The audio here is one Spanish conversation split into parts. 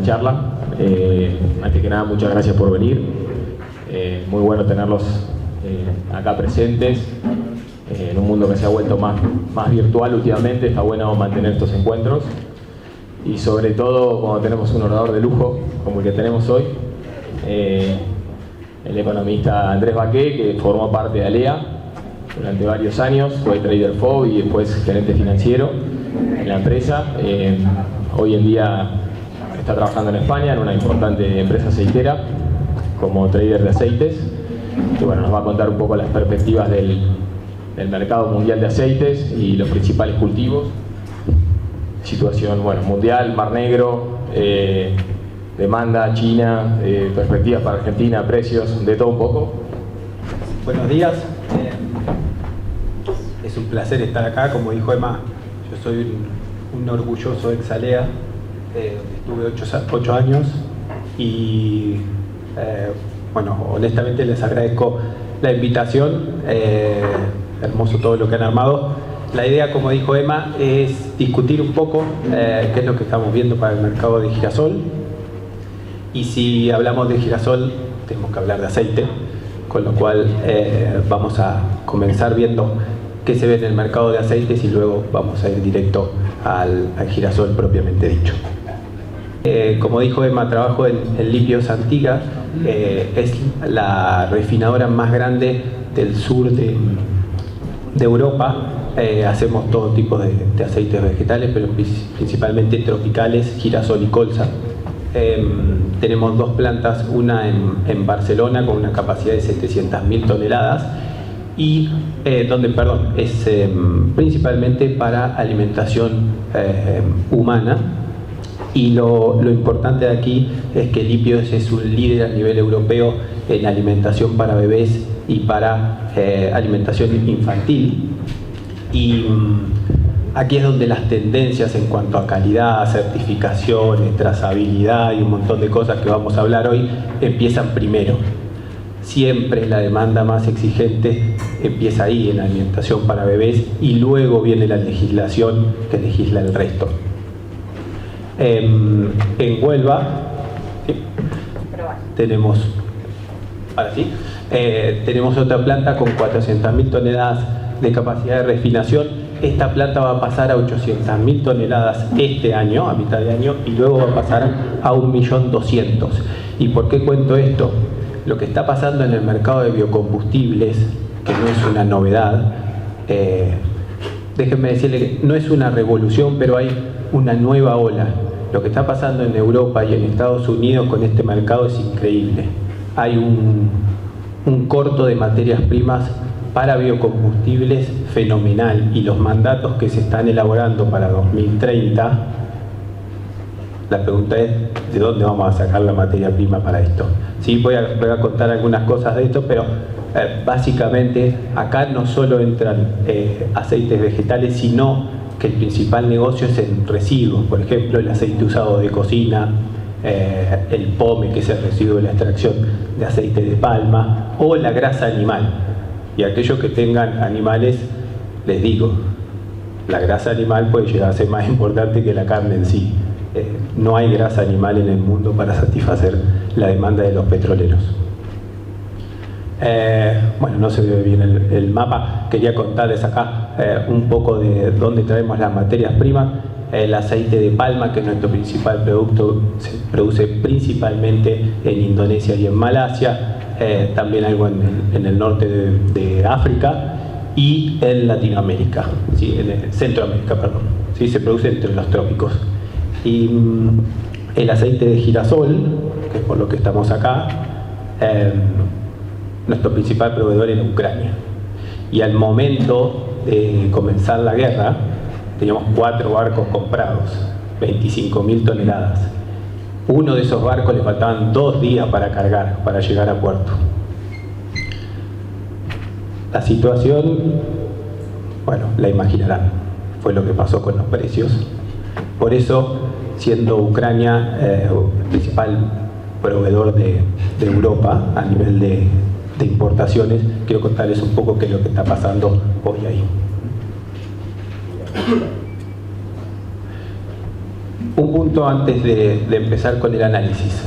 charla. Antes que nada, muchas gracias por venir. Muy bueno tenerlos acá presentes. En un mundo que se ha vuelto más virtual últimamente, está bueno mantener estos encuentros. Y sobre todo cuando tenemos un orador de lujo como el que tenemos hoy, el economista Andrés Baqué, que formó parte de ALEA durante varios años, fue trader FOB y después gerente financiero en la empresa. Hoy en día está trabajando en España en una importante empresa aceitera como trader de aceites, que bueno, nos va a contar un poco las perspectivas del mercado mundial de aceites y los principales cultivos. Situación mundial, Mar Negro, demanda, China, perspectivas para Argentina, precios, de todo un poco. Buenos días, es un placer estar acá. Como dijo Emma, yo soy un orgulloso ex ALEA, estuve 8 años y honestamente les agradezco la invitación, hermoso todo lo que han armado. La idea, como dijo Emma, es discutir un poco qué es lo que estamos viendo para el mercado de girasol. Y si hablamos de girasol, tenemos que hablar de aceite, con lo cual vamos a comenzar viendo qué se ve en el mercado de aceites y luego vamos a ir directo al girasol propiamente dicho. Como dijo Emma, trabajo en Lipios Antiga, es la refinadora más grande del sur de Europa. Hacemos todo tipo de aceites vegetales, pero principalmente tropicales, girasol y colza. Tenemos 2 plantas, una en Barcelona con una capacidad de 700.000 toneladas y es principalmente para alimentación humana. Y lo importante de aquí es que Lipios es un líder a nivel europeo en alimentación para bebés y para alimentación infantil. Y aquí es donde las tendencias en cuanto a calidad, certificaciones, trazabilidad y un montón de cosas que vamos a hablar hoy empiezan primero. Siempre la demanda más exigente empieza ahí, en alimentación para bebés, y luego viene la legislación que legisla el resto. En Huelva tenemos otra planta con 400.000 toneladas de capacidad de refinación. Esta planta va a pasar a 800.000 toneladas este año, a mitad de año, y luego va a pasar a 1.200.000. ¿Y por qué cuento esto? Lo que está pasando en el mercado de biocombustibles, que no es una novedad, déjenme decirle que no es una revolución, pero hay una nueva ola. Lo que está pasando en Europa y en Estados Unidos con este mercado es increíble. Hay un corto de materias primas para biocombustibles fenomenal, y los mandatos que se están elaborando para 2030, la pregunta es ¿de dónde vamos a sacar la materia prima para esto? Sí, voy a contar algunas cosas de esto, pero básicamente acá no solo entran aceites vegetales, sino que el principal negocio es en residuos. Por ejemplo, el aceite usado de cocina, el POME, que es el residuo de la extracción de aceite de palma, o la grasa animal. Y aquellos que tengan animales, les digo, la grasa animal puede llegar a ser más importante que la carne en sí. No hay grasa animal en el mundo para satisfacer la demanda de los petroleros. No se ve bien el mapa. Quería contarles acá un poco de dónde traemos las materias primas. El aceite de palma, que es nuestro principal producto, se produce principalmente en Indonesia y en Malasia. También algo en el norte de África y en Latinoamérica, ¿sí? En Centroamérica, perdón. ¿Sí? Se produce entre los trópicos. Y el aceite de girasol, que es por lo que estamos acá, nuestro principal proveedor era Ucrania. Y al momento de comenzar la guerra, teníamos 4 barcos comprados, 25.000 toneladas. Uno de esos barcos le faltaban 2 días para cargar, para llegar a puerto. La situación, la imaginarán, fue lo que pasó con los precios. Por eso, siendo Ucrania el principal proveedor de Europa a nivel de importaciones, quiero contarles un poco qué es lo que está pasando hoy ahí. Un punto antes de empezar con el análisis.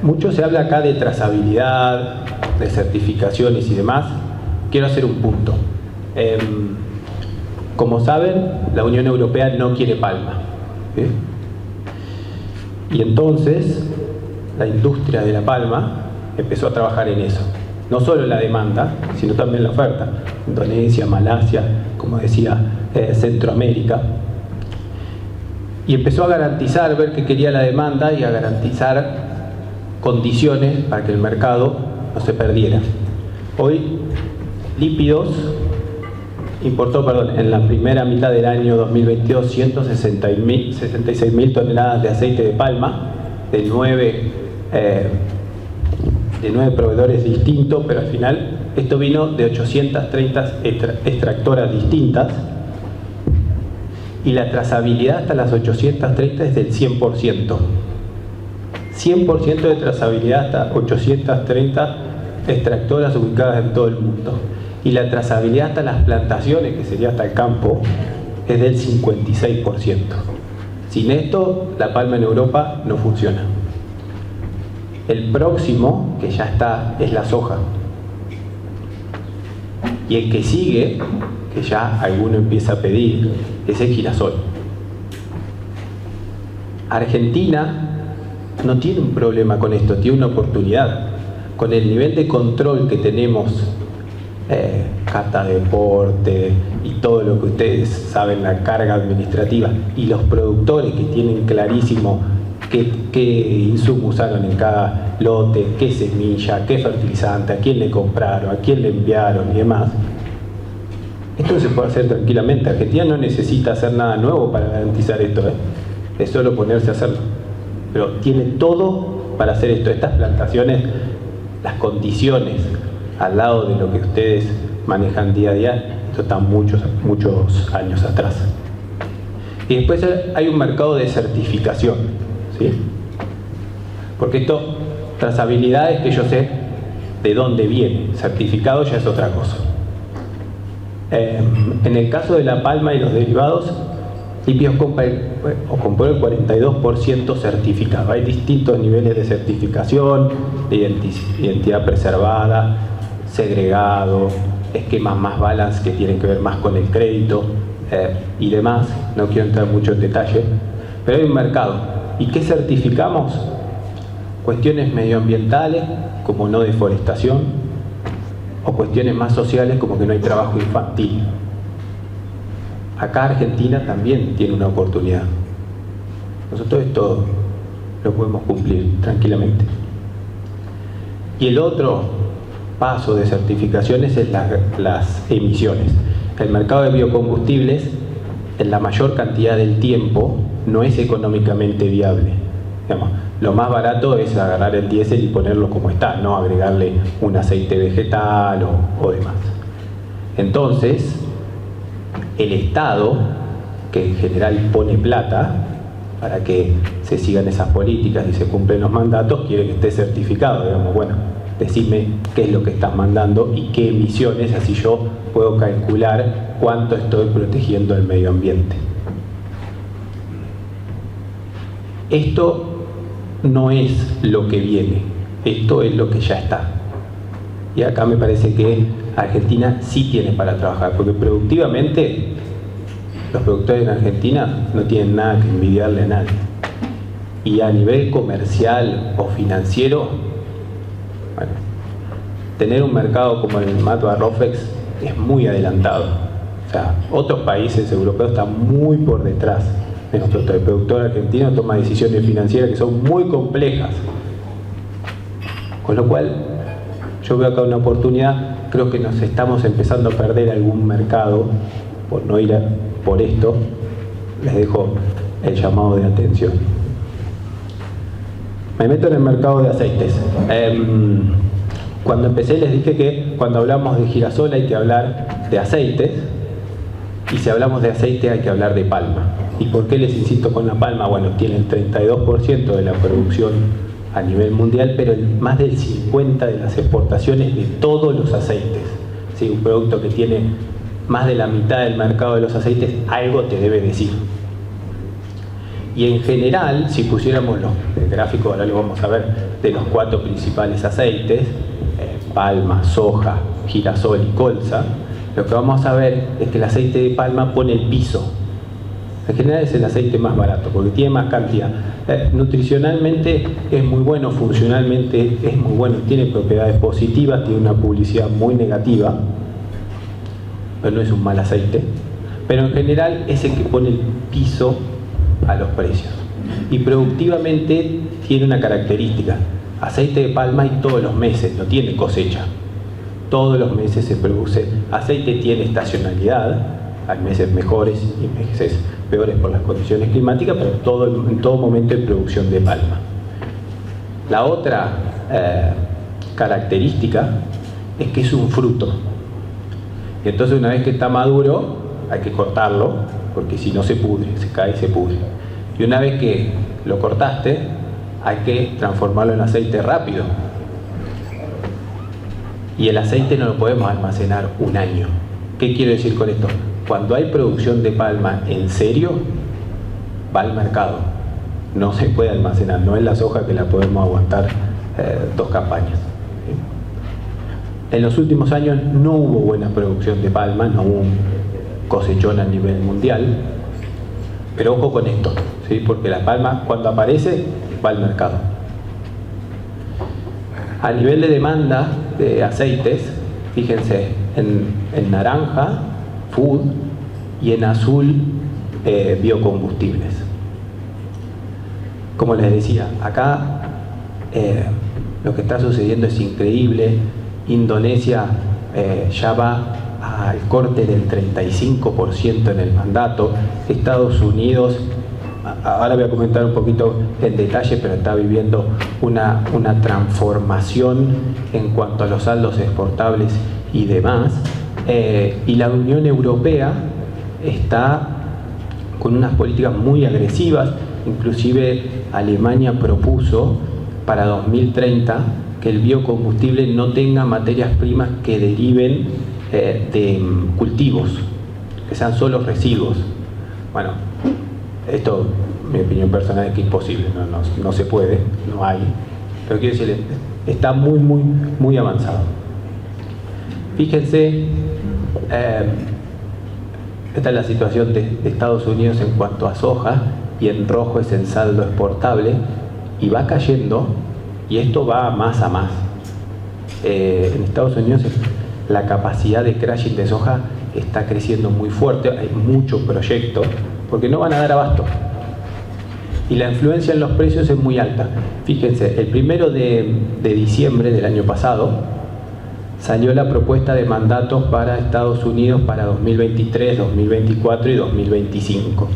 Mucho se habla acá de trazabilidad, de certificaciones y demás. Quiero hacer un punto. Como saben, la Unión Europea no quiere palma, ¿sí? Y entonces la industria de la palma empezó a trabajar en eso. No solo la demanda, sino también la oferta. Indonesia, Malasia, como decía, Centroamérica. Y empezó a garantizar, ver qué quería la demanda y a garantizar condiciones para que el mercado no se perdiera. Hoy, lípidos importó, en la primera mitad del año 2022, 166.000 toneladas de aceite de palma, de 9 proveedores distintos, pero al final esto vino de 830 extractoras distintas, y la trazabilidad hasta las 830 es del 100%. 100% de trazabilidad hasta 830 extractoras ubicadas en todo el mundo. Y la trazabilidad hasta las plantaciones, que sería hasta el campo, es del 56%. Sin esto, la palma en Europa no funciona. El próximo, que ya está, es la soja. Y el que sigue, que ya alguno empieza a pedir, es el girasol. Argentina no tiene un problema con esto, tiene una oportunidad. Con el nivel de control que tenemos, cata de porte y todo lo que ustedes saben, la carga administrativa, y los productores que tienen clarísimo qué insumos usaron en cada lote, qué semilla, qué fertilizante, a quién le compraron, a quién le enviaron y demás. Esto se puede hacer tranquilamente. Argentina no necesita hacer nada nuevo para garantizar esto, es solo ponerse a hacerlo. Pero tiene todo para hacer esto. Estas plantaciones, las condiciones al lado de lo que ustedes manejan día a día, esto está muchos años atrás. Y después hay un mercado de certificación, ¿sí? Porque esto, trazabilidad es que yo sé de dónde viene, certificado ya es otra cosa. En el caso de la palma y los derivados, Lípidos compró el 42% certificado. Hay distintos niveles de certificación, de identidad preservada, segregado, esquemas más balance que tienen que ver más con el crédito y demás. No quiero entrar mucho en detalle, pero hay un mercado. ¿Y qué certificamos? Cuestiones medioambientales, como no deforestación, o cuestiones más sociales, como que no hay trabajo infantil. Acá Argentina también tiene una oportunidad. Nosotros esto lo podemos cumplir tranquilamente. Y el otro paso de certificaciones es las emisiones. El mercado de biocombustibles, en la mayor cantidad del tiempo, no es económicamente viable. Digamos, lo más barato es agarrar el diésel y ponerlo como está, no agregarle un aceite vegetal o demás. Entonces, el Estado, que en general pone plata para que se sigan esas políticas y se cumplen los mandatos, quiere que esté certificado. Digamos, bueno, decime qué es lo que estás mandando y qué emisiones, así yo puedo calcular cuánto estoy protegiendo el medio ambiente. Esto no es lo que viene, esto es lo que ya está. Y acá me parece que Argentina sí tiene para trabajar, porque productivamente los productores en Argentina no tienen nada que envidiarle a nadie. Y a nivel comercial o financiero, bueno, tener un mercado como el Matua Rofex es muy adelantado. O sea, otros países europeos están muy por detrás de nuestro productor argentino, toma decisiones financieras que son muy complejas. Con lo cual, yo veo acá una oportunidad. Creo que nos estamos empezando a perder algún mercado por no ir por esto. Les dejo el llamado de atención. Me meto en el mercado de aceites. Cuando empecé les dije que cuando hablamos de girasol hay que hablar de aceites, y si hablamos de aceite hay que hablar de palma. ¿Y por qué les insisto con la palma? Bueno, tiene el 32% de la producción a nivel mundial, pero más del 50% de las exportaciones de todos los aceites. ¿Sí? Un producto que tiene más de la mitad del mercado de los aceites, algo te debe decir. Y en general, si pusiéramos el gráfico, ahora lo vamos a ver, de los 4 principales aceites, palma, soja, girasol y colza, lo que vamos a ver es que el aceite de palma pone el piso. En general es el aceite más barato porque tiene más cantidad. Nutricionalmente es muy bueno, funcionalmente es muy bueno, tiene propiedades positivas, tiene una publicidad muy negativa, pero no es un mal aceite. Pero en general es el que pone el piso a los precios. Y productivamente tiene una característica: aceite de palma hay todos los meses, no tiene cosecha. Todos los meses se produce. Aceite tiene estacionalidad, hay meses mejores y meses peores por las condiciones climáticas, pero en todo momento hay producción de palma. La otra característica es que es un fruto. Y entonces una vez que está maduro hay que cortarlo, porque si no se pudre, se cae y se pudre. Y una vez que lo cortaste, hay que transformarlo en aceite rápido. Y el aceite no lo podemos almacenar un año. ¿Qué quiero decir con esto? Cuando hay producción de palma en serio, va al mercado. No se puede almacenar, no es la soja que la podemos aguantar 2 campañas. En los últimos años no hubo buena producción de palma, no hubo un cosechón a nivel mundial, pero ojo con esto, ¿sí? Porque la palma cuando aparece va al mercado. A nivel de demanda de aceites, fíjense, en naranja, food, y en azul, biocombustibles. Como les decía, acá lo que está sucediendo es increíble. Indonesia ya va al corte del 35% en el mandato. Estados Unidos, ahora voy a comentar un poquito en detalle, pero está viviendo una transformación en cuanto a los saldos exportables y demás. Y la Unión Europea está con unas políticas muy agresivas. Inclusive Alemania propuso para 2030 que el biocombustible no tenga materias primas que deriven de cultivos, que sean solo residuos. Bueno, esto, mi opinión personal, es que es imposible, no se puede, no hay. Pero quiero decirle, está muy avanzado. Fíjense, esta es la situación de Estados Unidos en cuanto a soja, y en rojo es el saldo exportable, y va cayendo, y esto va más a más. En Estados Unidos la capacidad de crushing de soja está creciendo muy fuerte, hay muchos proyectos, porque no van a dar abasto. Y la influencia en los precios es muy alta. Fíjense, el 1 de diciembre del año pasado salió la propuesta de mandatos para Estados Unidos para 2023, 2024 y 2025.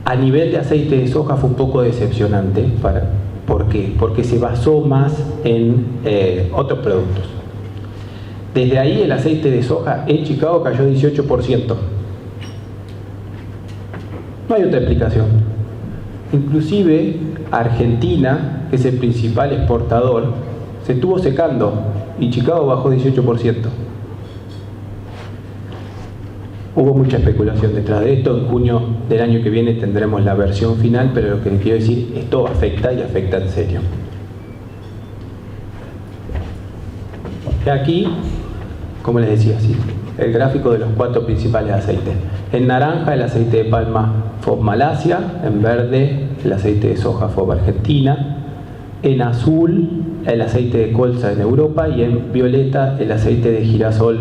A nivel de aceite de soja fue un poco decepcionante. ¿Por qué? Porque se basó más en otros productos. Desde ahí el aceite de soja en Chicago cayó 18%. No hay otra explicación. Inclusive Argentina, que es el principal exportador, se estuvo secando y Chicago bajó 18%. Hubo mucha especulación detrás de esto. En junio del año que viene tendremos la versión final, pero lo que les quiero decir, esto afecta y afecta en serio. Y aquí, como les decía, sí, el gráfico de los 4 principales aceites. En naranja el aceite de palma FOB Malasia, en verde el aceite de soja FOB Argentina, en azul el aceite de colza en Europa y en violeta el aceite de girasol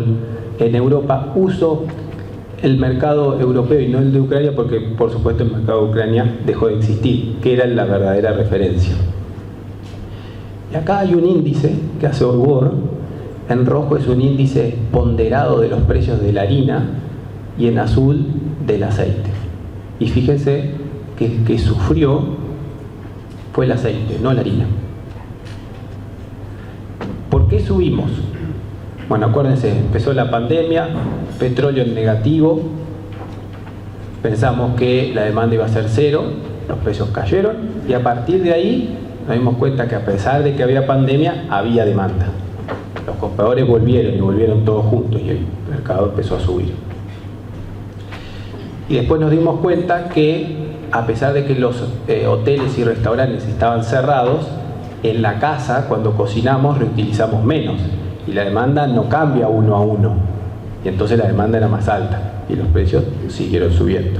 en Europa. Uso el mercado europeo y no el de Ucrania porque, por supuesto, el mercado de Ucrania dejó de existir, que era la verdadera referencia. Y acá hay un índice que hace Orgor. En rojo es un índice ponderado de los precios de la harina y en azul del aceite. Y fíjense que el que sufrió fue el aceite, no la harina. ¿Por qué subimos? Bueno, acuérdense, empezó la pandemia, petróleo en negativo, pensamos que la demanda iba a ser 0, los precios cayeron y a partir de ahí nos dimos cuenta que a pesar de que había pandemia, había demanda. Los compradores volvieron y volvieron todos juntos y el mercado empezó a subir. Y después nos dimos cuenta que, a pesar de que los hoteles y restaurantes estaban cerrados, en la casa, cuando cocinamos, reutilizamos menos. Y la demanda no cambia uno a uno. Y entonces la demanda era más alta. Y los precios siguieron subiendo.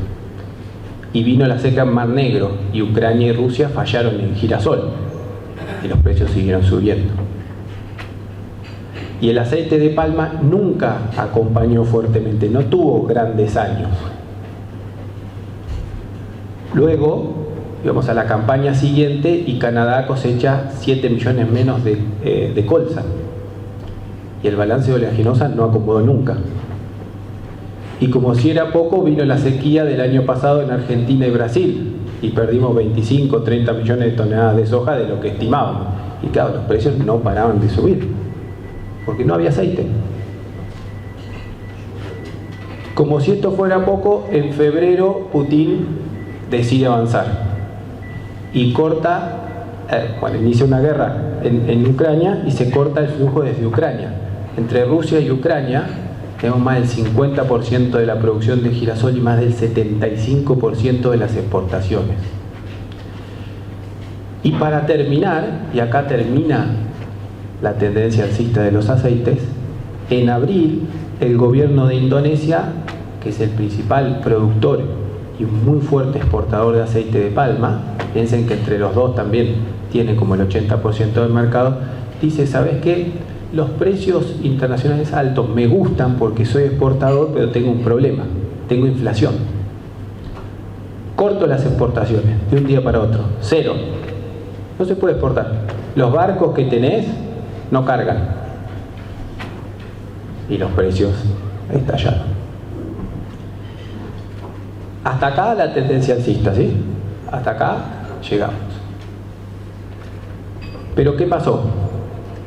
Y vino la seca en Mar Negro. Y Ucrania y Rusia fallaron en girasol. Y los precios siguieron subiendo. Y el aceite de palma nunca acompañó fuertemente. No tuvo grandes años. Luego íbamos a la campaña siguiente y Canadá cosecha 7 millones menos de colza. Y el balance de oleaginosa no acomodó nunca. Y como si era poco, vino la sequía del año pasado en Argentina y Brasil. Y perdimos 25 o 30 millones de toneladas de soja de lo que estimábamos. Y claro, los precios no paraban de subir. Porque no había aceite. Como si esto fuera poco, en febrero Putin decide avanzar. Y corta, inicia una guerra en Ucrania y se corta el flujo desde Ucrania. Entre Rusia y Ucrania tenemos más del 50% de la producción de girasol y más del 75% de las exportaciones. Y para terminar, y acá termina la tendencia alcista de los aceites, en abril el gobierno de Indonesia, que es el principal productor y un muy fuerte exportador de aceite de palma, piensen que entre los dos también tiene como el 80% del mercado, dice, ¿sabes qué? Los precios internacionales altos me gustan porque soy exportador, pero tengo un problema, tengo inflación. Corto las exportaciones de un día para otro, cero. No se puede exportar. Los barcos que tenés no cargan. Y los precios estallaron. Hasta acá la tendencia alcista, ¿sí? Hasta acá llegamos. Pero ¿qué pasó?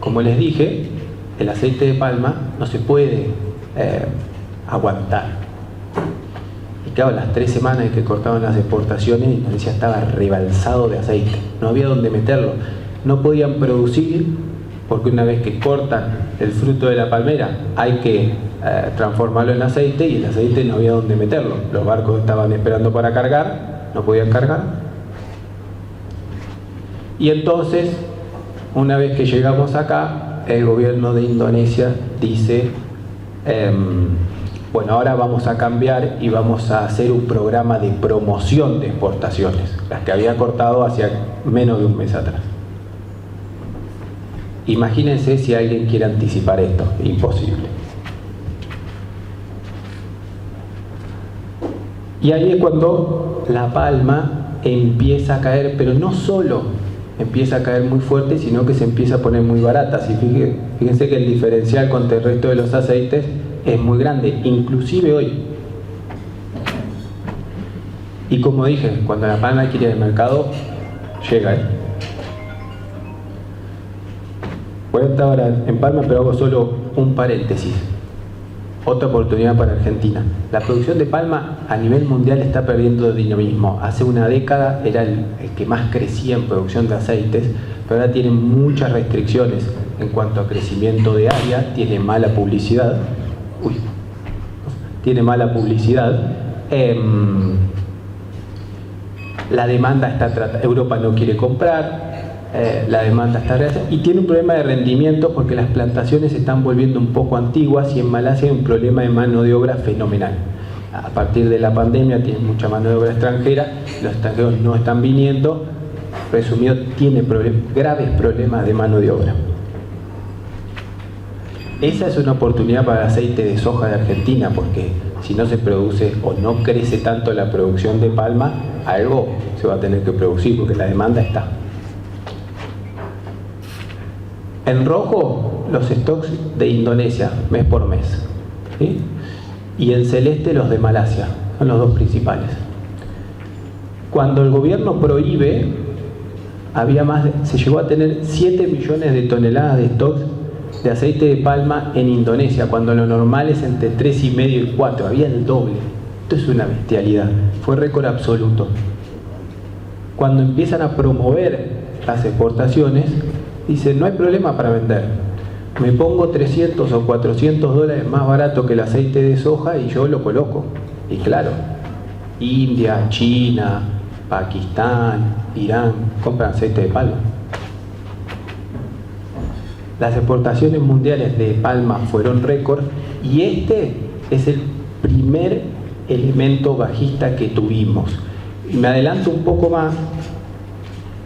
Como les dije, el aceite de palma no se puede aguantar. Y claro, las 3 semanas en que cortaban las exportaciones, Indonesia estaba rebalsado de aceite. No había dónde meterlo. No podían producir porque una vez que cortan el fruto de la palmera hay que transformarlo en aceite y el aceite no había dónde meterlo. Los barcos estaban esperando para cargar, no podían cargar. Y entonces, una vez que llegamos acá, el gobierno de Indonesia dice, bueno, ahora vamos a cambiar y vamos a hacer un programa de promoción de exportaciones, las que había cortado hacia menos de un mes atrás. Imagínense si alguien quiere anticipar esto, imposible. Y ahí es cuando la palma empieza a caer, pero no solo empieza a caer muy fuerte, sino que se empieza a poner muy barata. Fíjense que el diferencial contra el resto de los aceites es muy grande, inclusive hoy. Y como dije, cuando la palma quiere ir al mercado, llega. Voy a estar ahora en palma, pero hago solo un paréntesis. Otra oportunidad para Argentina. La producción de palma a nivel mundial está perdiendo dinamismo. Hace una década era el que más crecía en producción de aceites, pero ahora tiene muchas restricciones en cuanto a crecimiento de área, tiene mala publicidad. La demanda está tratada, Europa no quiere comprar. La demanda está real y tiene un problema de rendimiento porque las plantaciones se están volviendo un poco antiguas y en Malasia hay un problema de mano de obra fenomenal. A partir de la pandemia tienen mucha mano de obra extranjera, los extranjeros no están viniendo, resumido, tiene graves problemas de mano de obra. Esa es una oportunidad para el aceite de soja de Argentina, porque si no se produce o no crece tanto la producción de palma, algo se va a tener que producir porque la demanda está. En rojo, los stocks de Indonesia, mes por mes, ¿sí? Y en celeste, los de Malasia, son los dos principales. Cuando el gobierno prohíbe, se llegó a tener 7 millones de toneladas de stocks de aceite de palma en Indonesia, cuando lo normal es entre 3,5 y 4, había el doble. Esto es una bestialidad, fue récord absoluto. Cuando empiezan a promover las exportaciones, dicen, no hay problema para vender. Me pongo 300 o 400 dólares más barato que el aceite de soja y yo lo coloco. Y claro, India, China, Pakistán, Irán, compran aceite de palma. Las exportaciones mundiales de palma fueron récord y este es el primer elemento bajista que tuvimos. Y me adelanto un poco más,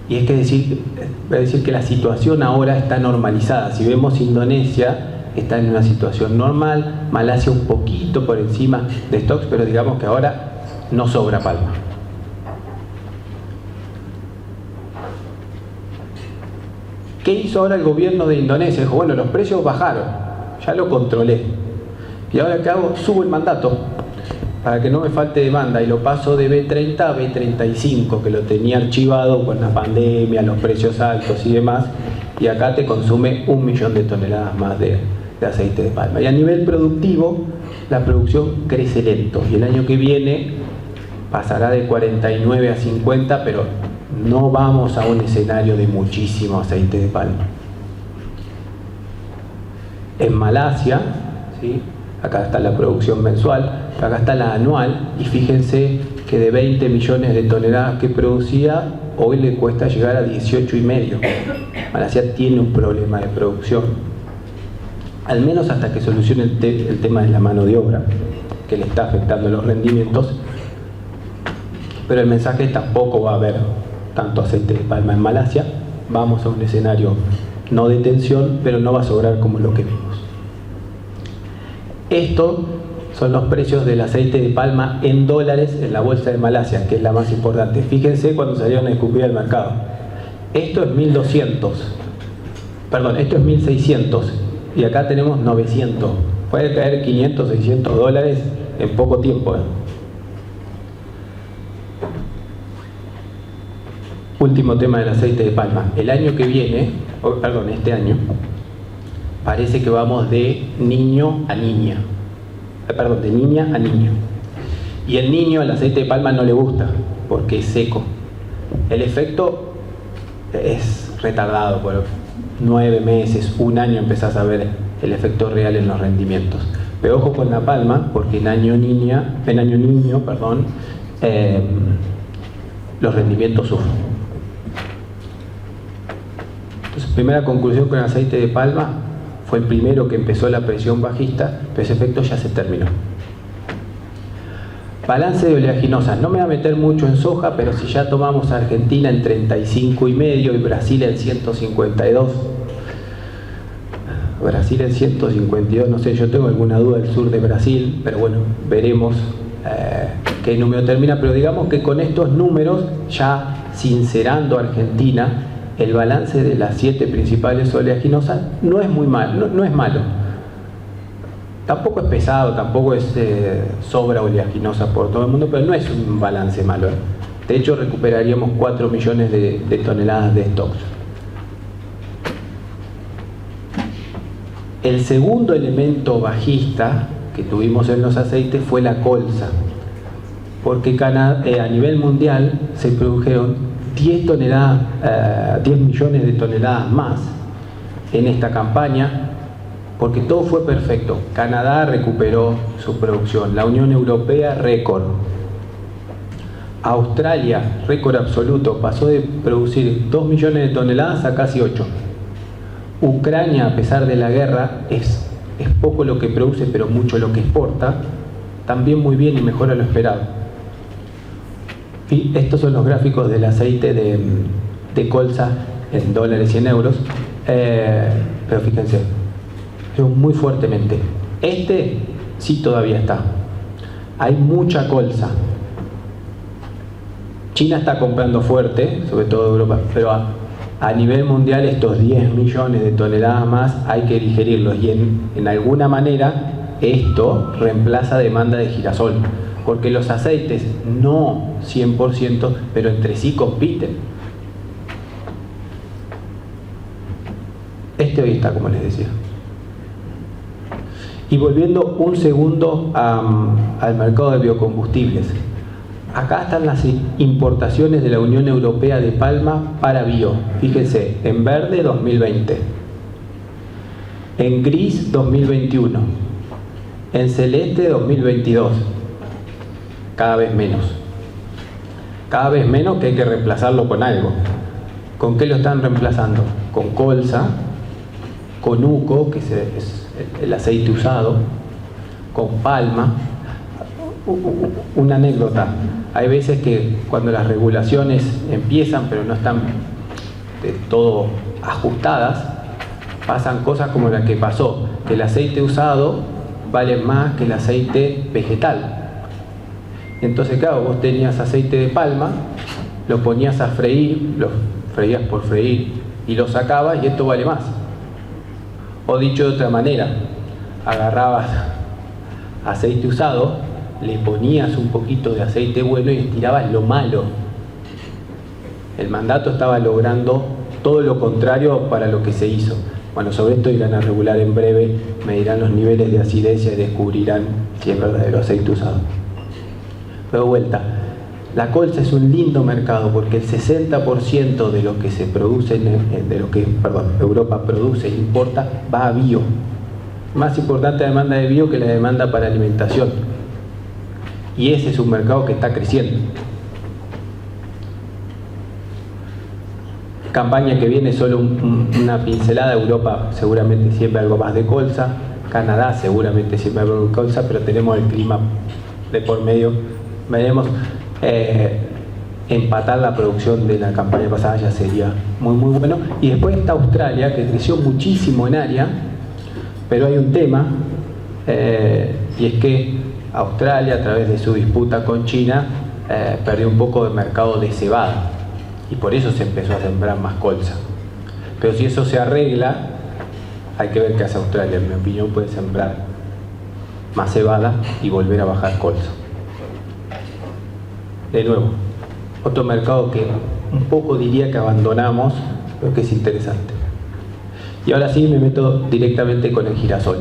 y es que voy a decir que la situación ahora está normalizada. Si vemos Indonesia, está en una situación normal, Malasia un poquito por encima de stocks, pero digamos que ahora no sobra palma. ¿Qué hizo ahora el gobierno de Indonesia? Dijo, bueno, los precios bajaron, ya lo controlé. ¿Y ahora qué hago? Subo el mandato para que no me falte demanda y lo paso de B30 a B35, que lo tenía archivado con la pandemia, los precios altos y demás, y acá te consume 1 millón de toneladas más de aceite de palma. Y a nivel productivo, la producción crece lento, y el año que viene pasará de 49 a 50, pero no vamos a un escenario de muchísimo aceite de palma. En Malasia, ¿sí? Acá está la producción mensual, acá está la anual, y fíjense que de 20 millones de toneladas que producía, hoy le cuesta llegar a 18,5. Malasia tiene un problema de producción, al menos hasta que solucione el tema de la mano de obra, que le está afectando los rendimientos. Pero el mensaje es: tampoco va a haber tanto aceite de palma en Malasia. Vamos a un escenario no de tensión, pero no va a sobrar como lo que vimos. Estos son los precios del aceite de palma en dólares en la bolsa de Malasia, que es la más importante. Fíjense cuando salieron a escupir al mercado. Esto es 1.200, perdón, esto es 1.600 y acá tenemos 900. Puede caer 500, 600 dólares en poco tiempo. Último tema del aceite de palma. El año que viene, perdón, este año, parece que vamos de niño a niña. Perdón, de niña a niño. Y el niño, el aceite de palma no le gusta, porque es seco. El efecto es retardado, por 9 meses, 1 año empezás a ver el efecto real en los rendimientos. Pero ojo con la palma, porque en año niño, los rendimientos sufren. Entonces, primera conclusión con el aceite de palma: fue el primero que empezó la presión bajista, pero ese efecto ya se terminó. Balance de oleaginosas. No me voy a meter mucho en soja, pero si ya tomamos a Argentina en 35,5 y Brasil en 152. Brasil en 152, no sé, yo tengo alguna duda del sur de Brasil, pero bueno, veremos qué número termina. Pero digamos que con estos números, ya sincerando a Argentina, el balance de las 7 principales oleaginosas no es muy malo, no es malo. Tampoco es pesado, tampoco es sobra oleaginosa por todo el mundo, pero no es un balance malo. De hecho, recuperaríamos 4 millones de toneladas de stocks. El segundo elemento bajista que tuvimos en los aceites fue la colza, porque a nivel mundial se produjeron 10 millones de toneladas más en esta campaña, porque todo fue perfecto. Canadá recuperó su producción, la Unión Europea récord, Australia récord absoluto, pasó de producir 2 millones de toneladas a casi 8. Ucrania, a pesar de la guerra, es poco lo que produce, pero mucho lo que exporta, también muy bien y mejora lo esperado. Y estos son los gráficos del aceite de colza en dólares y en euros, pero fíjense, muy fuertemente. Este sí todavía está. Hay mucha colza. China está comprando fuerte, sobre todo Europa, pero a nivel mundial estos 10 millones de toneladas más hay que digerirlos, y en alguna manera esto reemplaza demanda de girasol, porque los aceites no 100%, pero entre sí compiten. Este hoy está, como les decía. Y volviendo un segundo al mercado de biocombustibles. Acá están las importaciones de la Unión Europea de palma para bio. Fíjense, en verde 2020, en gris 2021, en celeste 2022, cada vez menos. cada vez menos, que hay que reemplazarlo con algo. ¿Con qué lo están reemplazando? Con colza, con uco, que es el aceite usado, con palma. Una anécdota: hay veces que cuando las regulaciones empiezan pero no están de todo ajustadas, pasan cosas como la que pasó, que el aceite usado vale más que el aceite vegetal. Entonces, claro, vos tenías aceite de palma, lo ponías a freír, lo freías por freír y lo sacabas y esto vale más. O dicho de otra manera, agarrabas aceite usado, le ponías un poquito de aceite bueno y estirabas lo malo. El mandato estaba logrando todo lo contrario para lo que se hizo. Bueno, sobre esto irán a regular en breve, medirán los niveles de acidez y descubrirán si es verdadero aceite usado. Pero vuelta, la colza es un lindo mercado porque el 60% de lo que se produce, Europa produce e importa, va a bio. Más importante la demanda de bio que la demanda para alimentación. Y ese es un mercado que está creciendo. Campaña que viene, solo una pincelada. Europa seguramente siempre algo más de colza, Canadá seguramente siempre algo de colza, pero tenemos el clima de por medio. Veremos, empatar la producción de la campaña pasada ya sería muy bueno. Y después está Australia, que creció muchísimo en área, pero hay un tema, y es que Australia, a través de su disputa con China, perdió un poco de mercado de cebada y por eso se empezó a sembrar más colza. Pero si eso se arregla, hay que ver qué hace Australia. En mi opinión, puede sembrar más cebada y volver a bajar colza. De nuevo, otro mercado que un poco diría que abandonamos, pero que es interesante. Y ahora sí me meto directamente con el girasol.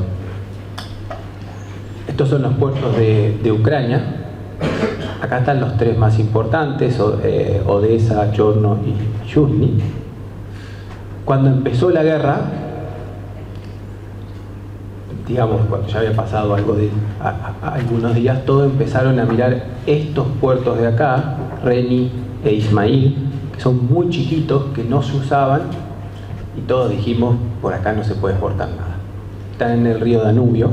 Estos son los puertos de Ucrania. Acá están los tres más importantes: Odessa, Chorno y Yuzhny. Cuando empezó la guerra, digamos, cuando ya había pasado algo de algunos días, todos empezaron a mirar estos puertos de acá, Reni e Ismail, que son muy chiquitos, que no se usaban, y todos dijimos, por acá no se puede exportar nada. Están en el río Danubio,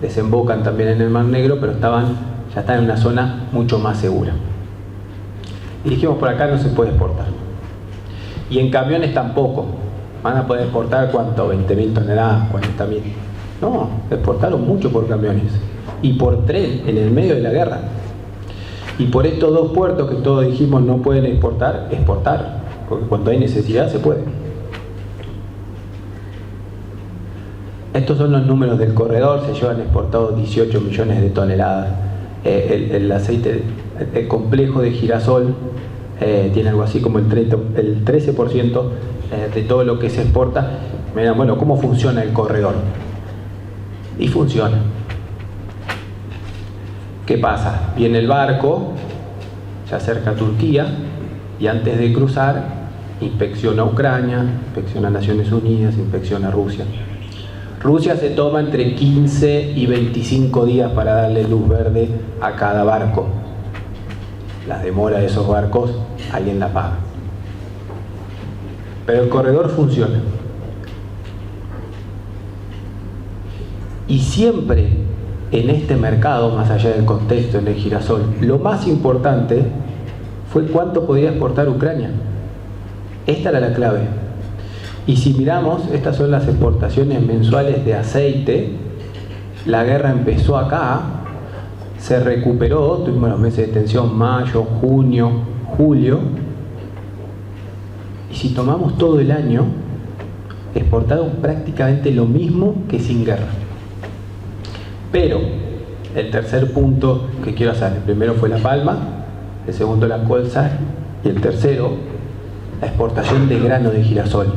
desembocan también en el Mar Negro, pero ya están en una zona mucho más segura. Y dijimos, por acá no se puede exportar. Y en camiones tampoco. Van a poder exportar, ¿cuánto? 20.000 toneladas, 40.000. No, exportaron mucho por camiones. Y por tren, en el medio de la guerra. Y por estos dos puertos que todos dijimos no pueden exportar, porque cuando hay necesidad se puede. Estos son los números del corredor. Se llevan exportados 18 millones de toneladas. El aceite, el complejo de girasol, tiene algo así como el 13% de todo lo que se exporta. Miren, bueno, ¿cómo funciona el corredor? Y funciona. ¿Qué pasa? Viene el barco, se acerca a Turquía y antes de cruzar inspecciona Ucrania, inspecciona Naciones Unidas, inspecciona Rusia. Rusia se toma entre 15 y 25 días para darle luz verde a cada barco. La demora de esos barcos alguien la paga. Pero el corredor funciona. Y siempre en este mercado, más allá del contexto, en el girasol, lo más importante fue cuánto podía exportar Ucrania. Esta era la clave. Y si miramos, estas son las exportaciones mensuales de aceite. La guerra empezó acá, se recuperó, tuvimos los meses de tensión, mayo, junio, julio. Y si tomamos todo el año, exportaron prácticamente lo mismo que sin guerra. Pero el tercer punto que quiero hacer, el primero fue la palma, el segundo la colza y el tercero la exportación de grano de girasol.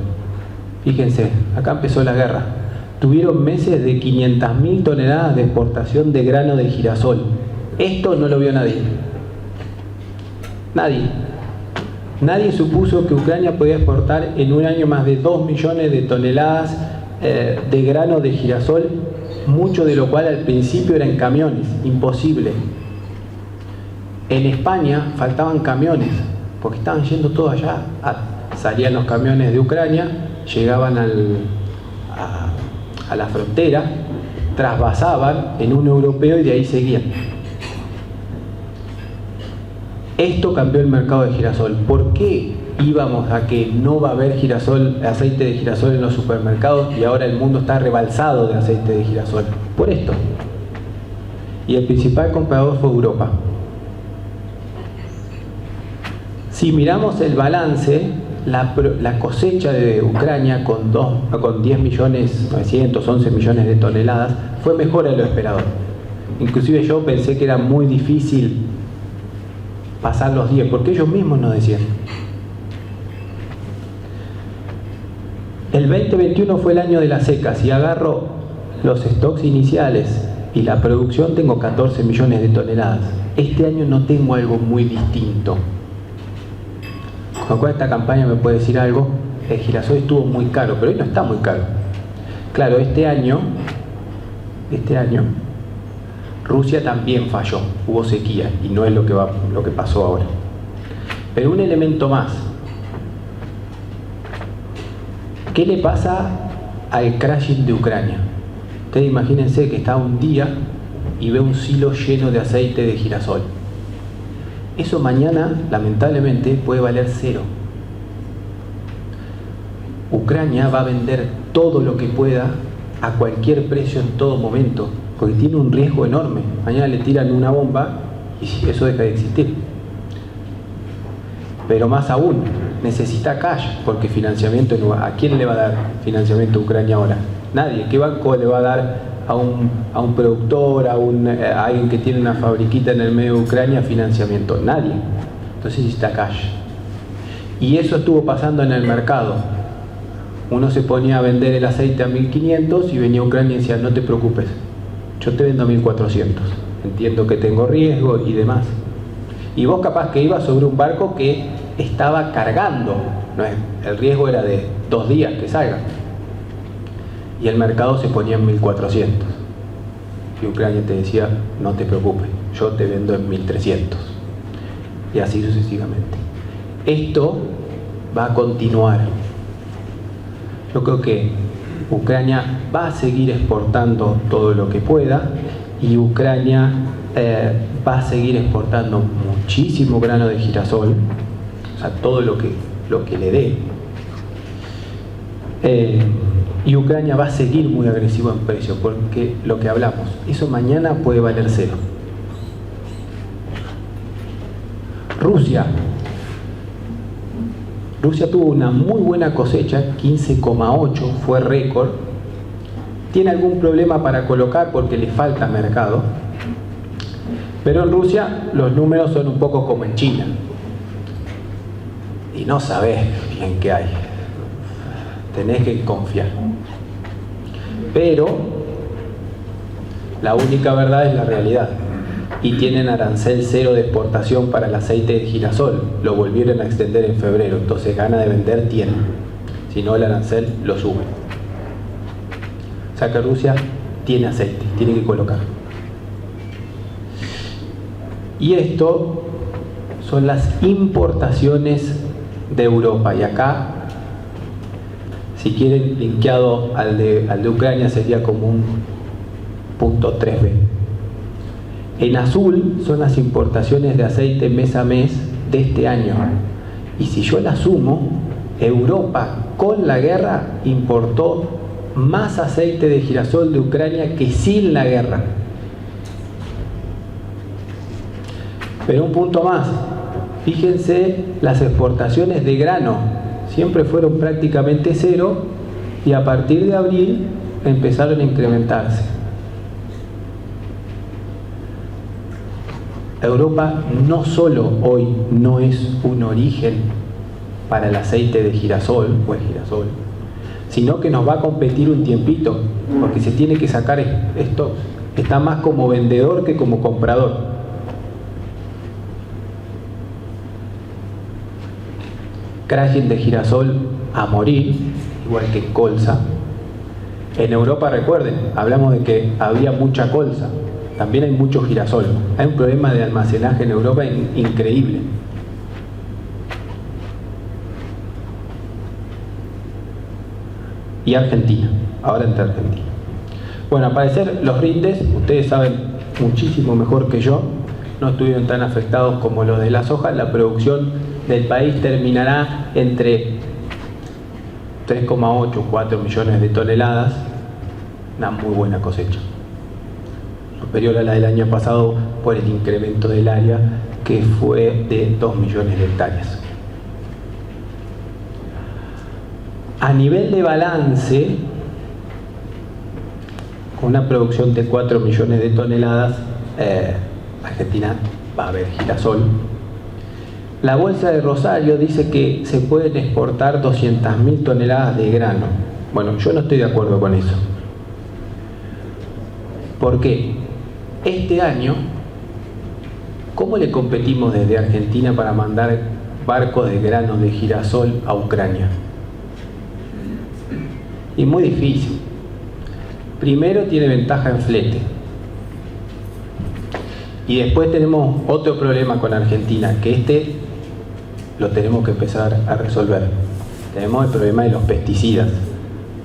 Fíjense, acá empezó la guerra. Tuvieron meses de 500.000 toneladas de exportación de grano de girasol. Esto no lo vio nadie. Nadie supuso que Ucrania podía exportar en un año más de 2 millones de toneladas de grano de girasol, mucho de lo cual al principio era en camiones, imposible. En España faltaban camiones, porque estaban yendo todo allá. Salían los camiones de Ucrania, llegaban a la frontera, trasvasaban en un europeo y de ahí seguían. Esto cambió el mercado de girasol. ¿Por qué íbamos a que no va a haber aceite de girasol en los supermercados y ahora el mundo está rebalsado de aceite de girasol? Por esto. Y el principal comprador fue Europa. Si miramos el balance, la cosecha de Ucrania con 10.911 millones de toneladas fue mejor de lo esperado. Inclusive yo pensé que era muy difícil pasar los 10, porque ellos mismos nos decían. El 2021 fue el año de las secas. Si agarro los stocks iniciales y la producción, tengo 14 millones de toneladas. Este año no tengo algo muy distinto. Con esta campaña me puede decir algo. El girasol estuvo muy caro, pero hoy no está muy caro. Claro, este año Rusia también falló, hubo sequía y no es lo que pasó ahora. Pero un elemento más. ¿Qué le pasa al crashing de Ucrania? Ustedes imagínense que está un día y ve un silo lleno de aceite de girasol. Eso mañana, lamentablemente, puede valer cero. Ucrania va a vender todo lo que pueda a cualquier precio en todo momento, porque tiene un riesgo enorme. Mañana le tiran una bomba y eso deja de existir. Pero más aún, necesita cash, porque financiamiento, ¿a quién le va a dar financiamiento a Ucrania ahora? Nadie. ¿Qué banco le va a dar a un productor, a alguien que tiene una fabriquita en el medio de Ucrania financiamiento? Nadie. Entonces necesita cash. Y eso estuvo pasando en el mercado. Uno se ponía a vender el aceite a 1.500 y venía Ucrania y decía, no te preocupes, yo te vendo a 1.400. Entiendo que tengo riesgo y demás. Y vos capaz que ibas sobre un barco que estaba cargando. El riesgo era de 2 días que salga. Y el mercado se ponía en 1.400. Y Ucrania te decía, no te preocupes, yo te vendo en 1.300. Y así sucesivamente. Esto va a continuar. Yo creo que Ucrania va a seguir exportando todo lo que pueda y Ucrania va a seguir exportando muchísimo grano de girasol, o sea, todo lo que le dé. Y Ucrania va a seguir muy agresivo en precio, porque lo que hablamos, eso mañana puede valer cero. Rusia tuvo una muy buena cosecha, 15,8, fue récord. Tiene algún problema para colocar porque le falta mercado. Pero en Rusia los números son un poco como en China. Y no sabés bien qué hay. Tenés que confiar. Pero la única verdad es la realidad. Y tienen arancel cero de exportación para el aceite de girasol. Lo volvieron a extender en febrero. Entonces gana de vender tienen. Si no, el arancel lo sube. O sea que Rusia tiene aceite, tiene que colocar. Y esto son las importaciones de Europa. Y acá, si quieren, linkeado al de Ucrania, sería como un punto 3B. En azul son las importaciones de aceite mes a mes de este año. Y si yo la sumo, Europa con la guerra importó más aceite de girasol de Ucrania que sin la guerra. Pero un punto más, fíjense las exportaciones de grano, siempre fueron prácticamente cero y a partir de abril empezaron a incrementarse. Europa no solo hoy no es un origen para el aceite de girasol o el girasol, sino que nos va a competir un tiempito, porque se tiene que sacar esto, está más como vendedor que como comprador. Crashing de girasol a morir, igual que colza. En Europa, recuerden, hablamos de que había mucha colza. también hay mucho girasol. Hay un problema de almacenaje en Europa increíble. Y Argentina, ahora entre Argentina. Bueno, al parecer los rindes, ustedes saben muchísimo mejor que yo, no estuvieron tan afectados como los de la soja. La producción del país terminará entre 3,8 o 4 millones de toneladas, una muy buena cosecha, superior a la del año pasado por el incremento del área, que fue de 2 millones de hectáreas. A nivel de balance, con una producción de 4 millones de toneladas, Argentina va a ver girasol. La bolsa de Rosario dice que se pueden exportar 200.000 toneladas de grano. Bueno, yo no estoy de acuerdo con eso. ¿Por qué? Este año, ¿cómo le competimos desde Argentina para mandar barcos de grano de girasol a Ucrania? Y muy difícil. Primero tiene ventaja en flete. Y después tenemos otro problema con Argentina, que lo tenemos que empezar a resolver. Tenemos el problema de los pesticidas.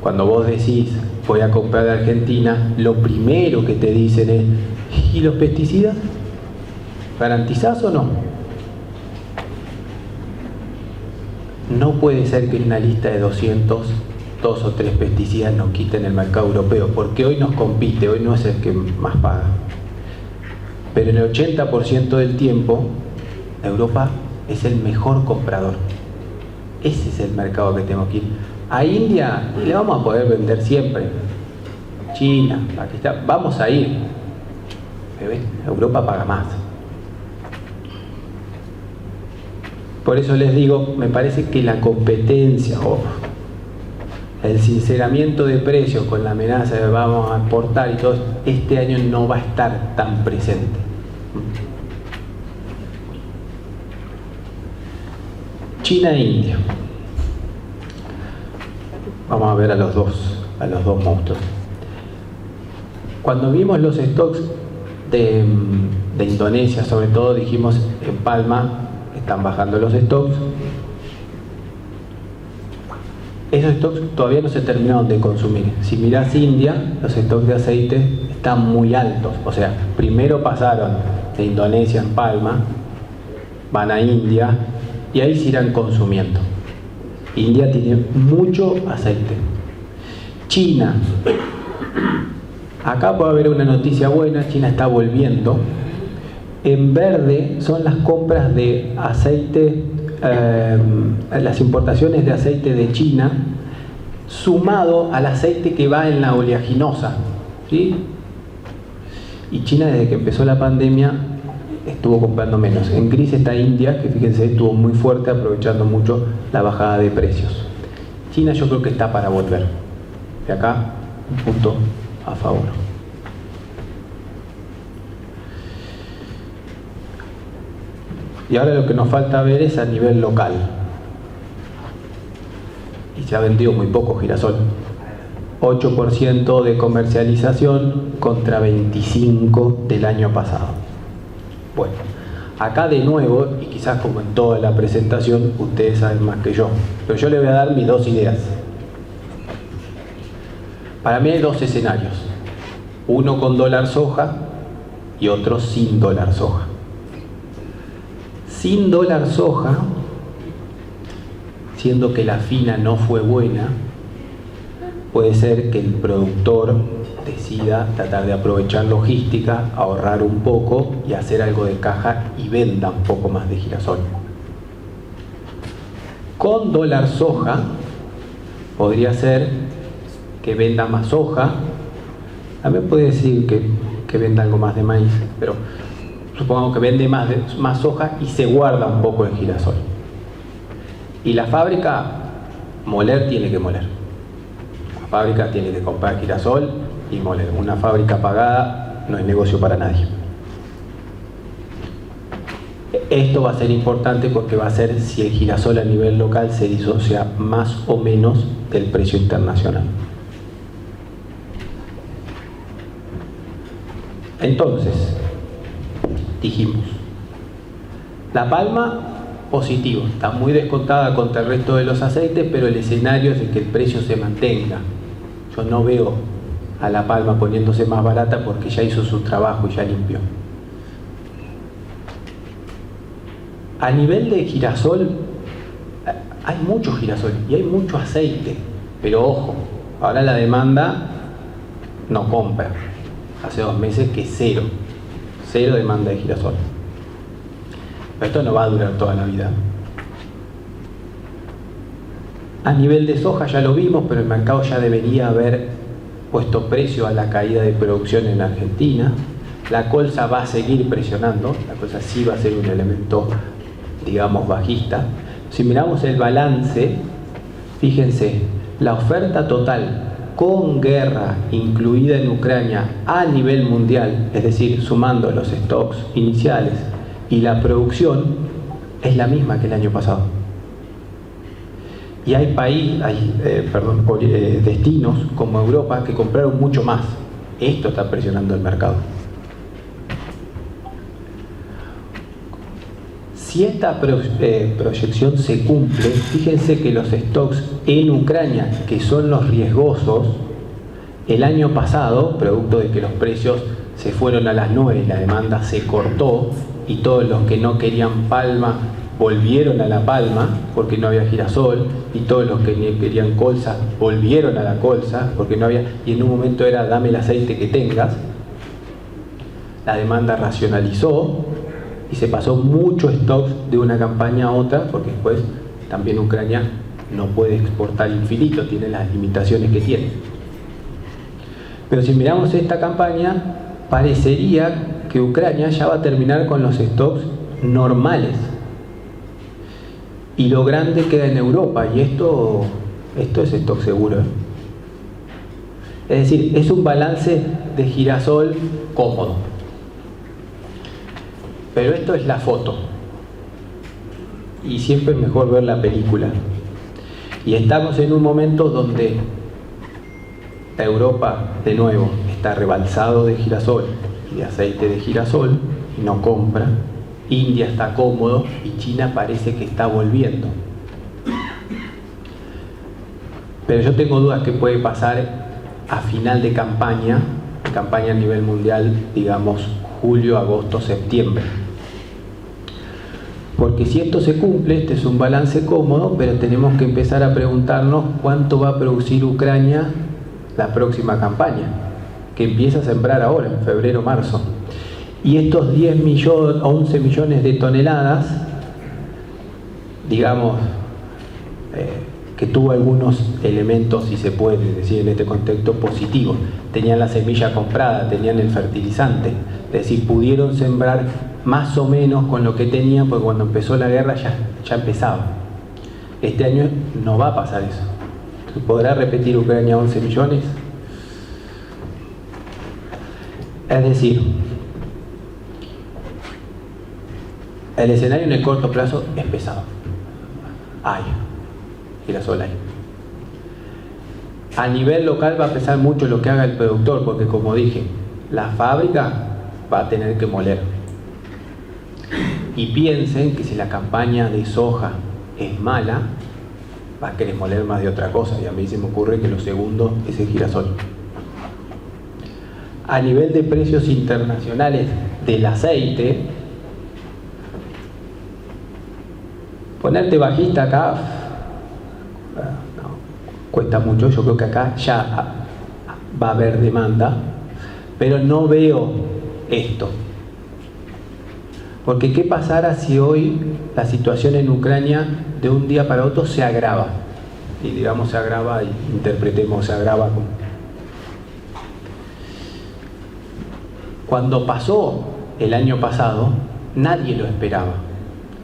Cuando vos decís, voy a comprar de Argentina, lo primero que te dicen es, ¿y los pesticidas? ¿Garantizás o no? No puede ser que en una lista de 200, 2 o 3 pesticidas nos quiten el mercado europeo, porque hoy nos compite, hoy no es el que más paga. Pero en el 80% del tiempo, Europa es el mejor comprador. Ese es el mercado que tenemos que ir. A India le vamos a poder vender siempre. China, Pakistán, vamos a ir. Pero Europa paga más. Por eso les digo, me parece que la competencia o el sinceramiento de precios con la amenaza de vamos a exportar y todo, este año no va a estar tan presente. China e India. Vamos a ver a los dos monstruos. Cuando vimos los stocks de Indonesia, sobre todo, dijimos en Palma están bajando los stocks. Esos stocks todavía no se terminaron de consumir. Si mirás India, los stocks de aceite están muy altos. O sea, primero pasaron de Indonesia en Palma, van a India y ahí se irán consumiendo. India tiene mucho aceite. China, acá puede haber una noticia buena, China está volviendo. En verde son las compras de aceite, las importaciones de aceite de China, sumado al aceite que va en la oleaginosa, ¿sí? Y China, desde que empezó la pandemia, estuvo comprando menos. En gris está India, que fíjense, estuvo muy fuerte, aprovechando mucho la bajada de precios. China yo creo que está para volver. De acá, un punto a favor. Y ahora lo que nos falta ver es a nivel local. Y se ha vendido muy poco girasol. 8% de comercialización contra 25% del año pasado. Bueno, acá de nuevo, y quizás como en toda la presentación, ustedes saben más que yo, pero yo les voy a dar mis dos ideas. Para mí hay dos escenarios. Uno con dólar soja y otro sin dólar soja. Sin dólar soja, siendo que la fina no fue buena, puede ser que el productor decida tratar de aprovechar logística, ahorrar un poco y hacer algo de caja y venda un poco más de girasol. Con dólar soja podría ser que venda más soja, también puede decir que venda algo más de maíz, pero supongamos que vende más soja y se guarda un poco el girasol. Y la fábrica, moler tiene que moler. La fábrica tiene que comprar girasol y moler. Una fábrica pagada no es negocio para nadie. Esto va a ser importante porque va a ser si el girasol a nivel local se disocia más o menos del precio internacional. Entonces, dijimos, la palma, positivo, está muy descontada contra el resto de los aceites, pero el escenario es de que el precio se mantenga. Yo no veo a la palma poniéndose más barata porque ya hizo su trabajo y ya limpió. A nivel de girasol, hay mucho girasol y hay mucho aceite, pero ojo, ahora la demanda no compra. Hace 2 meses que cero demanda de girasol. Pero esto no va a durar toda la vida. A nivel de soja ya lo vimos, pero el mercado ya debería haber puesto precio a la caída de producción en Argentina. La colza va a seguir presionando, la colza sí va a ser un elemento, digamos, bajista. Si miramos el balance, fíjense, la oferta total con guerra incluida en Ucrania a nivel mundial, es decir, sumando los stocks iniciales y la producción, es la misma que el año pasado. Y hay destinos como Europa que compraron mucho más. Esto está presionando el mercado. Si esta proyección se cumple, fíjense que los stocks en Ucrania, que son los riesgosos, el año pasado, producto de que los precios se fueron a las nubes y la demanda se cortó, y todos los que no querían palma volvieron a la palma porque no había girasol, y todos los que querían colza volvieron a la colza porque no había, y en un momento era dame el aceite que tengas. La demanda racionalizó y se pasó mucho stock de una campaña a otra, porque después también Ucrania no puede exportar infinito, tiene las limitaciones que tiene. Pero si miramos esta campaña, parecería que Ucrania ya va a terminar con los stocks normales. Y lo grande queda en Europa, y esto es stock seguro. Es decir, es un balance de girasol cómodo. Pero esto es la foto. Y siempre es mejor ver la película. Y estamos en un momento donde Europa, de nuevo, está rebalsado de girasol y de aceite de girasol y no compra. India está cómodo y China parece que está volviendo. Pero yo tengo dudas que puede pasar a final de campaña a nivel mundial, digamos julio, agosto, septiembre. Porque si esto se cumple, este es un balance cómodo, pero tenemos que empezar a preguntarnos cuánto va a producir Ucrania la próxima campaña, que empieza a sembrar ahora, en febrero, marzo. Y estos 11 millones de toneladas, digamos, que tuvo algunos elementos, si se puede decir en este contexto, positivos. Tenían la semilla comprada, tenían el fertilizante, es decir, pudieron sembrar más o menos con lo que tenían, porque cuando empezó la guerra ya empezaba. Este año no va a pasar eso. ¿Podrá repetir Ucrania 11 millones? Es decir, el escenario en el corto plazo es pesado. Hay girasol hay. A nivel local va a pesar mucho lo que haga el productor, porque como dije, la fábrica va a tener que moler. Y piensen que si la campaña de soja es mala, va a querer moler más de otra cosa, y a mí se me ocurre que lo segundo es el girasol. A nivel de precios internacionales del aceite, ponerte bajista acá no, cuesta mucho. Yo creo que acá ya va a haber demanda, pero no veo esto. Porque ¿qué pasará si hoy la situación en Ucrania de un día para otro se agrava? Y digamos se agrava, y interpretemos se agrava como... Cuando pasó el año pasado, nadie lo esperaba.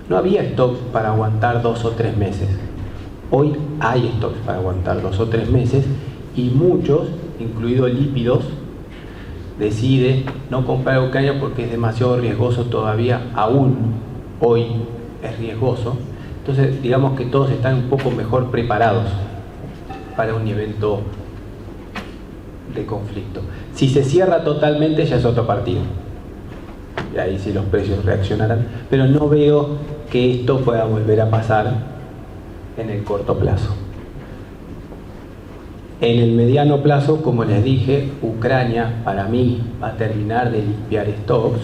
No había stocks para aguantar 2 o 3 meses. Hoy hay stocks para aguantar 2 o 3 meses, y muchos, incluidos lípidos, decide no comprar Ucrania porque es demasiado riesgoso todavía, aún hoy es riesgoso. Entonces digamos que todos están un poco mejor preparados para un evento de conflicto. Si se cierra totalmente ya es otro partido. Y ahí sí los precios reaccionarán. Pero no veo que esto pueda volver a pasar en el corto plazo. En el mediano plazo, como les dije, Ucrania para mí va a terminar de limpiar stocks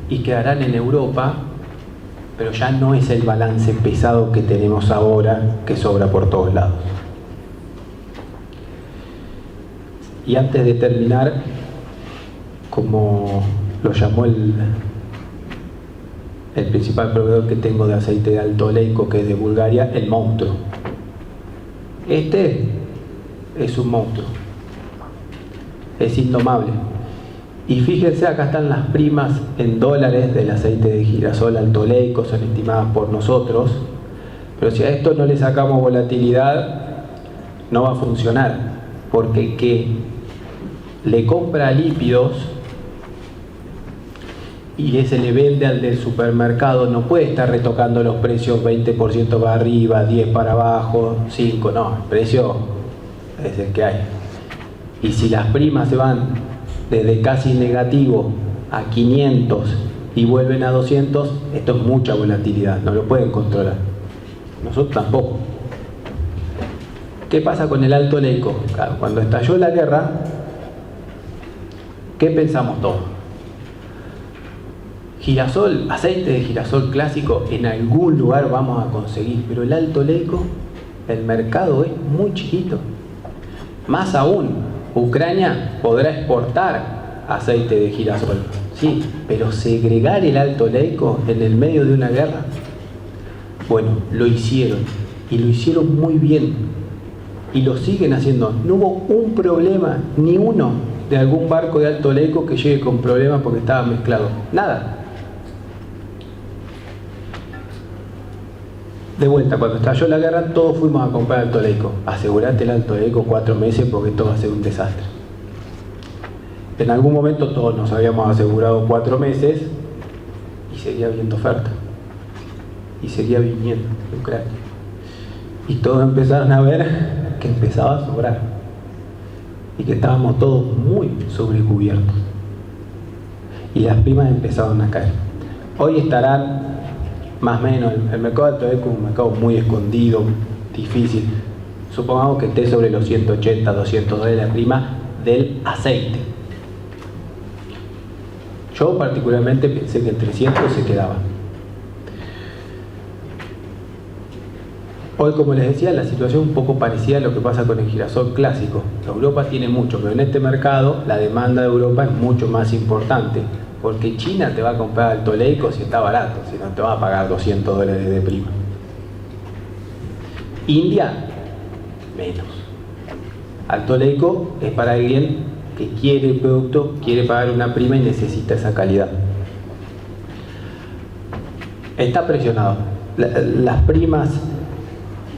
y quedarán en Europa, pero ya no es el balance pesado que tenemos ahora, que sobra por todos lados. Y antes de terminar, como lo llamó el principal proveedor que tengo de aceite de alto oleico, que es de Bulgaria, el monstruo. Este es un monstruo, es indomable. Y fíjense, acá están las primas en dólares del aceite de girasol alto oleico, son estimadas por nosotros, pero si a esto no le sacamos volatilidad, no va a funcionar, porque el que le compra lípidos y ese le vende al del supermercado no puede estar retocando los precios 20% para arriba, 10 para abajo, 5, no, el precio es el que hay. Y si las primas se van desde casi negativo a 500 y vuelven a 200, esto es mucha volatilidad, no lo pueden controlar. Nosotros tampoco. ¿Qué pasa con el alto oleico? Claro, cuando estalló la guerra, ¿qué pensamos todos? Girasol, aceite de girasol clásico, en algún lugar vamos a conseguir, pero el alto oleico, el mercado es muy chiquito. Más aún, Ucrania podrá exportar aceite de girasol, sí, pero segregar el alto oleico en el medio de una guerra, bueno, lo hicieron, y lo hicieron muy bien, y lo siguen haciendo. No hubo un problema, ni uno, de algún barco de alto oleico que llegue con problemas porque estaba mezclado, nada. De vuelta, cuando estalló la guerra, todos fuimos a comprar alto oleico. Asegurate el alto oleico 4 meses porque esto va a ser un desastre. En algún momento todos nos habíamos asegurado 4 meses y seguía habiendo oferta. Y seguía viniendo de Ucrania. Y todos empezaron a ver que empezaba a sobrar. Y que estábamos todos muy sobrecubiertos. Y las primas empezaron a caer. Hoy estarán más o menos, el mercado de alto oleico es un mercado muy escondido, difícil. Supongamos que esté sobre los 180, 200 dólares la prima del aceite. Yo particularmente pensé que en 300 se quedaba. Hoy, como les decía, la situación es un poco parecida a lo que pasa con el girasol clásico. Europa tiene mucho, pero en este mercado la demanda de Europa es mucho más importante. Porque China te va a comprar alto oleico si está barato, si no te va a pagar 200 dólares de prima. India, menos. Alto oleico es para alguien que quiere el producto, quiere pagar una prima y necesita esa calidad. Está presionado. Las primas,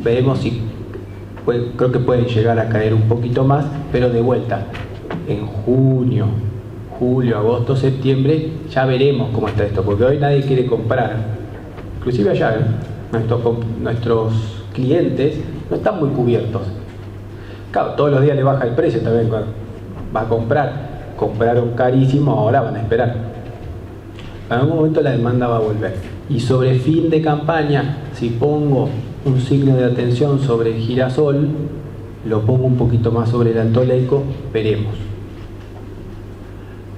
veremos si, creo que pueden llegar a caer un poquito más, pero de vuelta, en junio, julio, agosto, septiembre, ya veremos cómo está esto, porque hoy nadie quiere comprar, inclusive allá, nuestros clientes no están muy cubiertos. Claro, todos los días le baja el precio también, va a comprar, compraron carísimo, ahora van a esperar. En algún momento la demanda va a volver. Y sobre fin de campaña, si pongo un signo de atención sobre el girasol, lo pongo un poquito más sobre el alto oleico, veremos.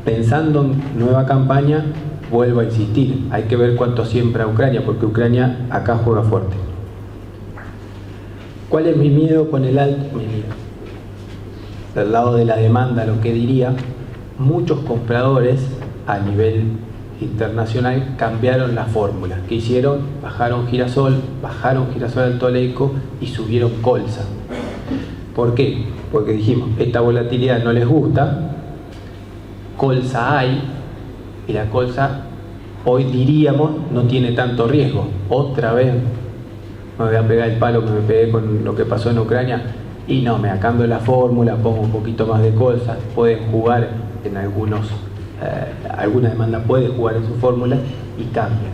Pensando en nueva campaña, vuelvo a insistir, hay que ver cuánto siembra Ucrania, porque Ucrania acá juega fuerte. ¿Cuál es mi miedo con el alto? Mi miedo. Del lado de la demanda, lo que diría, muchos compradores a nivel internacional cambiaron la fórmula. ¿Qué hicieron? Bajaron girasol alto oleico y subieron colza. ¿Por qué? Porque dijimos, esta volatilidad no les gusta, colza hay, y la colza hoy diríamos no tiene tanto riesgo. Otra vez me voy a pegar el palo que me pegué con lo que pasó en Ucrania, y no, me cambio la fórmula, pongo un poquito más de colza, pueden jugar en alguna demanda puede jugar en su fórmula y cambia.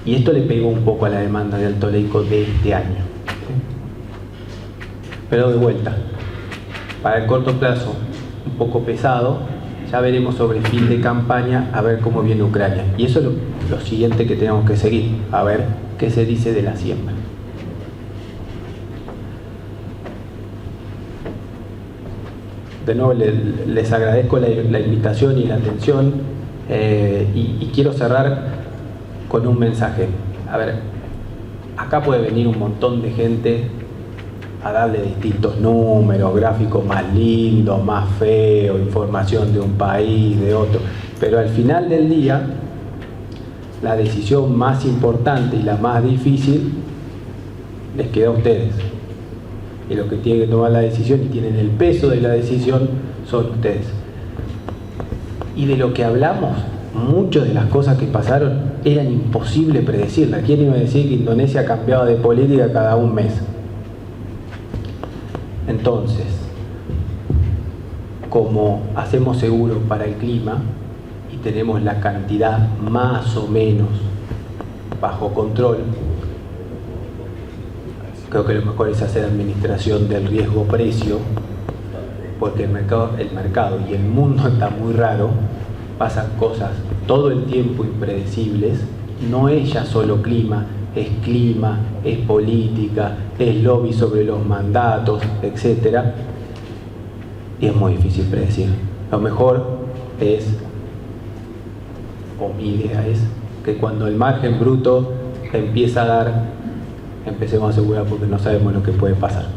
Y esto le pegó un poco a la demanda de alto oleico de este año. Pero de vuelta, para el corto plazo, un poco pesado, ya veremos sobre fin de campaña a ver cómo viene Ucrania. Y eso es lo siguiente que tenemos que seguir, a ver qué se dice de la siembra. De nuevo les agradezco la invitación y la atención y quiero cerrar con un mensaje. A ver, acá puede venir un montón de gente a darle distintos números, gráficos más lindos, más feos, información de un país, de otro, pero al final del día la decisión más importante y la más difícil les queda a ustedes. Y los que tienen que tomar la decisión y tienen el peso de la decisión son ustedes. Y de lo que hablamos, muchas de las cosas que pasaron eran imposibles predecirlas. ¿Quién iba a decir que Indonesia cambiaba de política cada un mes? Entonces, como hacemos seguro para el clima y tenemos la cantidad más o menos bajo control, creo que lo mejor es hacer administración del riesgo-precio, porque el mercado y el mundo está muy raro, pasan cosas todo el tiempo impredecibles, no es ya solo clima, es política, es lobby sobre los mandatos, etc. Y es muy difícil predecir. Lo mejor es, o mi idea es, que cuando el margen bruto empieza a dar, empecemos a asegurar porque no sabemos lo que puede pasar.